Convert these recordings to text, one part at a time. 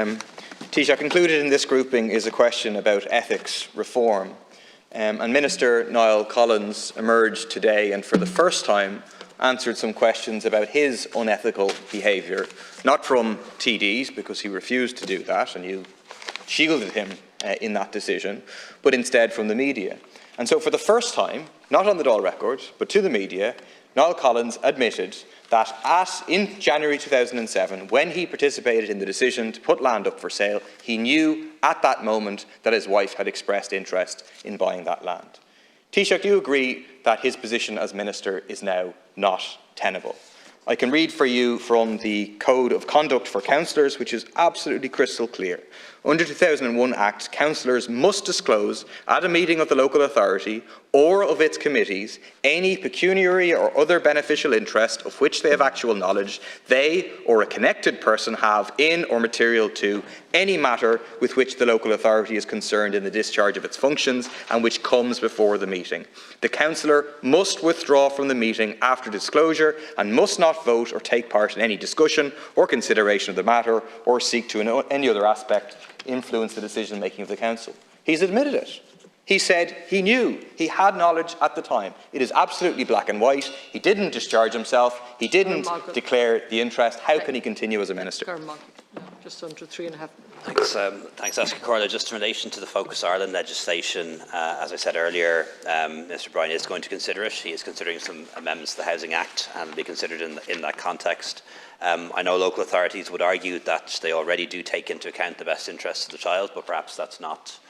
Taoiseach, included in this grouping is a question about ethics reform. And Minister Niall Collins emerged today and for the first time answered some questions about his unethical behaviour, not from TDs, because he refused to do that and you shielded him in that decision, but instead from the media. And so for the first time, not on the Dáil record, but to the media, Niall Collins admitted that in January 2007, when he participated in the decision to put land up for sale, he knew at that moment that his wife had expressed interest in buying that land. Taoiseach, do you agree that his position as Minister is now not tenable? I can read for you from the Code of Conduct for Councillors, which is absolutely crystal clear. Under 2001 Act, councillors must disclose at a meeting of the local authority or of its committees any pecuniary or other beneficial interest of which they have actual knowledge they or a connected person have in or material to any matter with which the local authority is concerned in the discharge of its functions and which comes before the meeting. The councillor must withdraw from the meeting after disclosure and must not vote or take part in any discussion or consideration of the matter or seek to in any other aspect influence the decision-making of the Council. He's admitted it. He said he knew, he had knowledge at the time. It is absolutely black and white. He didn't discharge himself. He didn't declare the interest. How can he continue as a minister? Just under 3.5. Thanks, Oscar Corley. Just in relation to the Focus Ireland legislation, as I said earlier, Mr Bryan is going to consider it. He is considering some amendments to the Housing Act and will be considered in that context. I know local authorities would argue that they already do take into account the best interests of the child, but perhaps that's not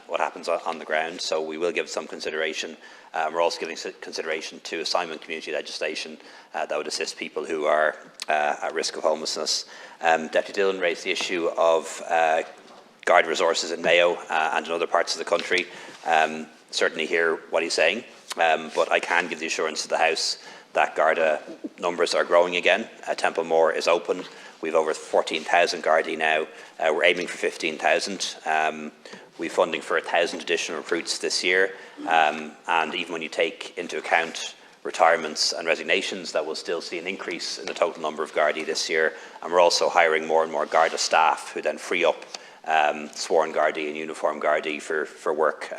what happens on the ground. So we will give some consideration. We're also giving consideration to assignment community legislation that would assist people who are at risk of homelessness. Deputy Dillon raised the issue of Garda resources in Mayo and in other parts of the country. Certainly hear what he's saying, but I can give the assurance to the House that Garda numbers are growing again. Templemore is open. We've over 14,000 Gardaí now. We're aiming for 15,000. We're funding for 1,000 additional recruits this year. And even when you take into account retirements and resignations, that will still see an increase in the total number of Gardaí this year. And we're also hiring more and more Garda staff who then free up sworn Gardaí and uniformed Gardaí for work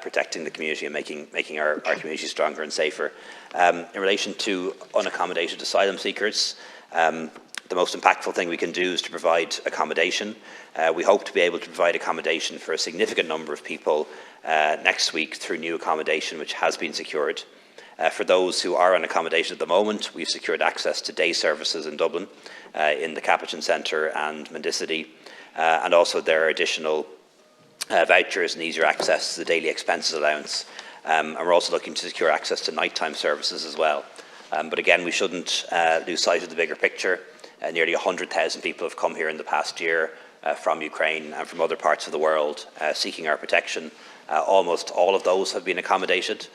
protecting the community and making our community stronger and safer. In relation to unaccommodated asylum seekers, the most impactful thing we can do is to provide accommodation. We hope to be able to provide accommodation for a significant number of people next week through new accommodation which has been secured. For those who are on accommodation at the moment, we've secured access to day services in Dublin, in the Capuchin Centre and Mendicity, and also there are additional vouchers and easier access to the daily expenses allowance. And we're also looking to secure access to nighttime services as well. But again, we shouldn't lose sight of the bigger picture. Nearly 100,000 people have come here in the past year from Ukraine and from other parts of the world seeking our protection. Almost all of those have been accommodated,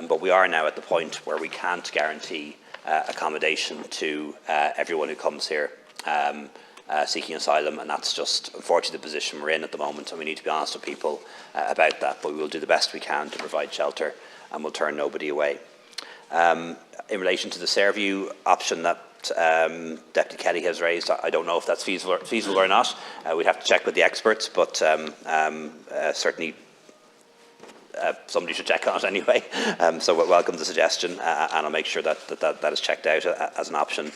but we are now at the point where we can't guarantee accommodation to everyone who comes here seeking asylum, and that's just unfortunately the position we're in at the moment, and we need to be honest with people about that, but we will do the best we can to provide shelter and we'll turn nobody away. In relation to the Sairview option that Deputy Kelly has raised, I don't know if that's feasible or not. We'd have to check with the experts, but certainly somebody should check on it anyway. So we'll welcome the suggestion, and I'll make sure that is checked out as an option.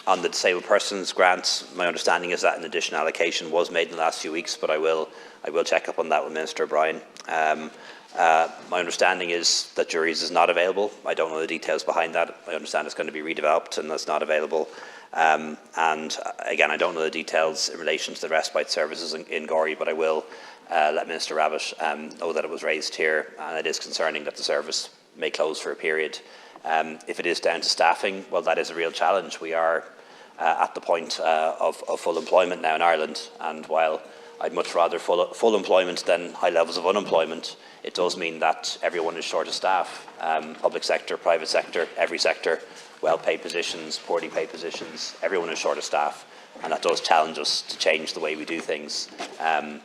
On the disabled persons grants, my understanding is that an additional allocation was made in the last few weeks, but I will check up on that with Minister O'Brien. My understanding is that juries is not available. I don't know the details behind that. I understand it's going to be redeveloped and that's not available. And again, I don't know the details in relation to the respite services in Gorey, but I will let Minister Rabbit know that it was raised here, and it is concerning that the service may close for a period. If it is down to staffing, well, that is a real challenge. We are at the point of full employment now in Ireland, and while I'd much rather full employment than high levels of unemployment, it does mean that everyone is short of staff. Public sector, private sector, every sector, well-paid positions, poorly paid positions, everyone is short of staff, and that does challenge us to change the way we do things and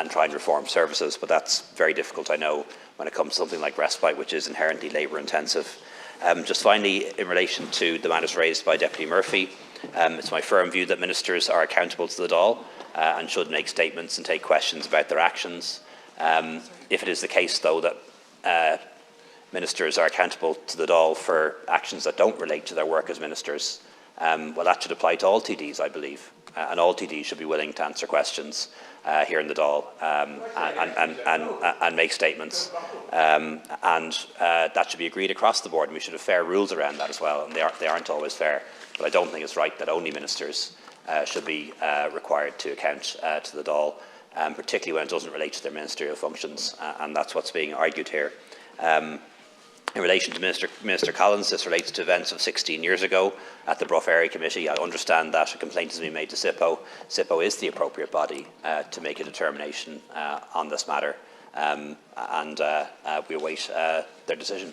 try and reform services, but that's very difficult, I know, when it comes to something like respite, which is inherently labour intensive. Just finally, in relation to the matters raised by Deputy Murphy, It's my firm view that ministers are accountable to the Dáil and should make statements and take questions about their actions. If it is the case, though, that ministers are accountable to the Dáil for actions that don't relate to their work as ministers, well, that should apply to all TDs, I believe, and all TDs should be willing to answer questions here in the Dáil and make statements, and that should be agreed across the board, and we should have fair rules around that as well, and they aren't always fair. But I don't think it's right that only ministers should be required to account to the Dáil, particularly when it doesn't relate to their ministerial functions, and that's what's being argued here. In relation to Minister Collins, this relates to events of 16 years ago at the Brough Area Committee. I understand that a complaint has been made to SIPO. SIPO is the appropriate body to make a determination on this matter, and we await their decision.